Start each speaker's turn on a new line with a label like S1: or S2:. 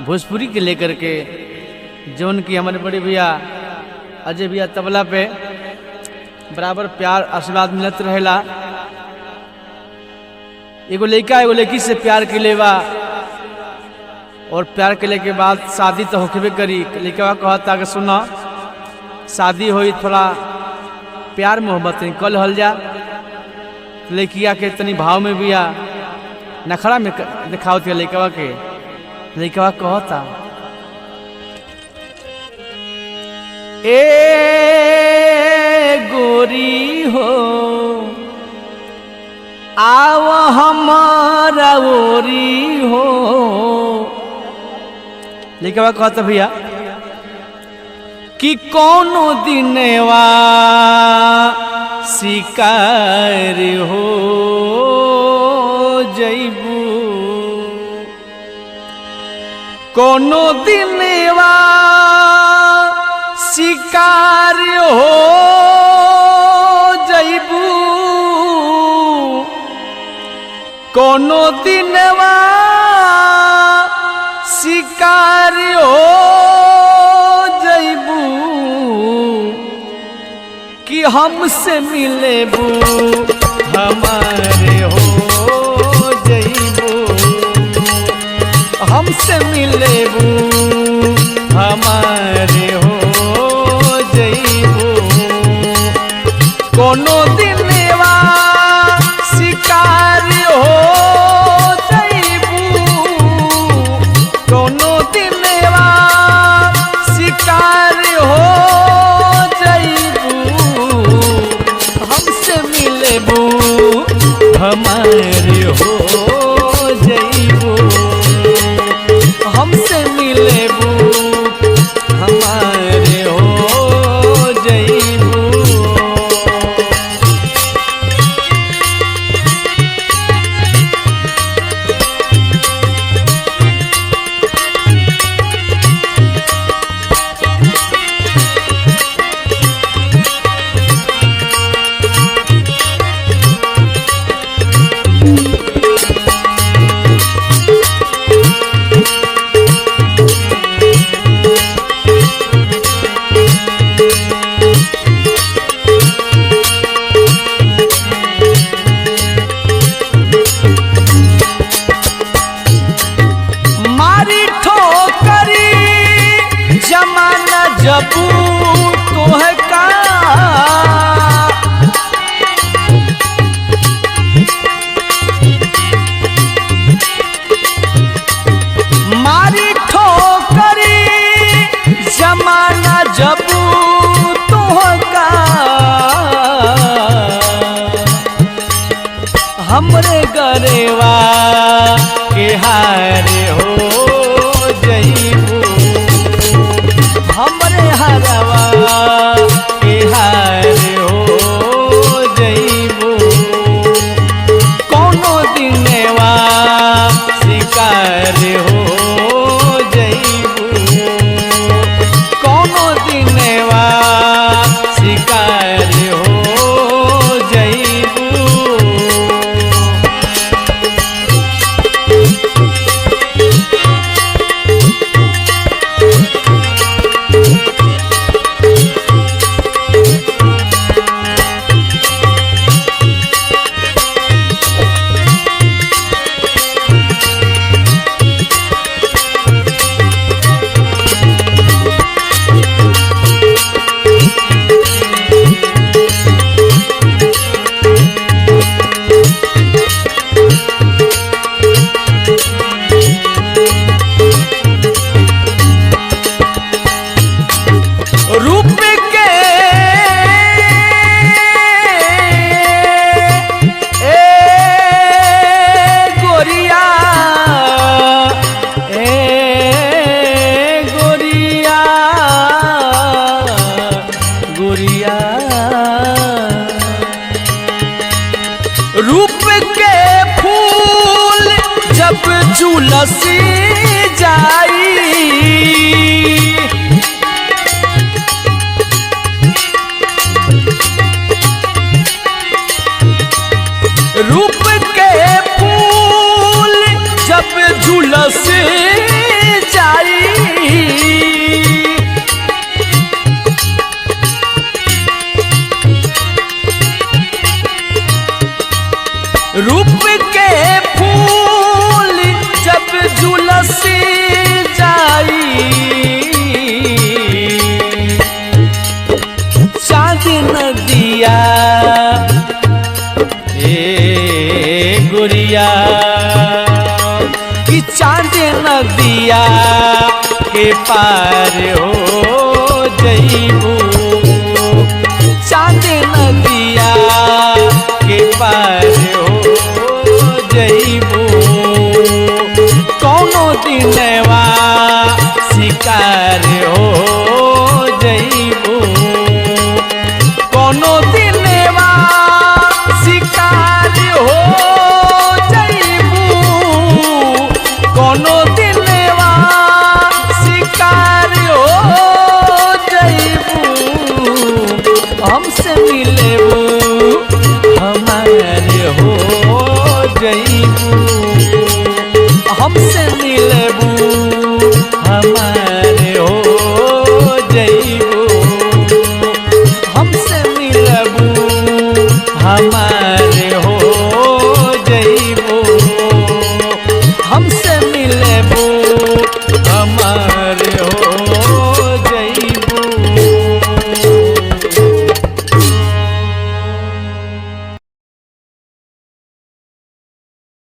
S1: भोजपुरी के लेकर के जौन की हमारे बड़े भैया अजय भैया तबला पे बराबर प्यार आशीर्वाद मिलत रहेला। एगो लड़का एगो लड़की से प्यार के लेवा और प्यार के के बाद शादी तो होके करी। लड़का कहता कि सुनो शादी हुई थोड़ा प्यार मोहब्बत कल हल जा। लड़किया के तनी भाव में भी आ नखरा में दिखावत लड़का के। लड़का कहता ए गोरी हो आओ हमारा ओरी हो। लड़का कहता भैया कि कौनो दिनवा शिकार हो जैबू, कोनो दिनवा शिकार हो जैबू, कोनो दिनवा शिकार हो जैबू कि हमसे मिलेबू हमारे हो जैबू, हमसे मिलेबू हमारे हो जैबू, कोनो दिनवा शिकार हो जैबू, कोनो दिनवा शिकार हो जैबू, हमसे मिलेबू हमारे हो जैबू, हमसे मिलेबू हमारे हो जैबू। जबू तोह का मारी ठोकरी जमाना जबू तोह का, हमरे गरेवा के हारे हो जईबू, हमरे हरवा के हारे हो जईबू, कोनो दिनवा शिकार हो जईबू, कोनो दिनवा शिकार हो जईबू। रूप के फूल जब झुलसी जाई, रूप के फूल जब झुलसी जाई, बरसी जाई चांद नदिया ए गुड़िया कि चांद नदिया के पार हो जईबू चांद नदिया के पार हो जईबू कौनो दिनवा शिकार हो जईबू कौनो दिनवा शिकार हो जईबू कौनो दिनवा शिकार हो जईबू हमसे मिलेबू हमारे हो जईबू हमसे मिल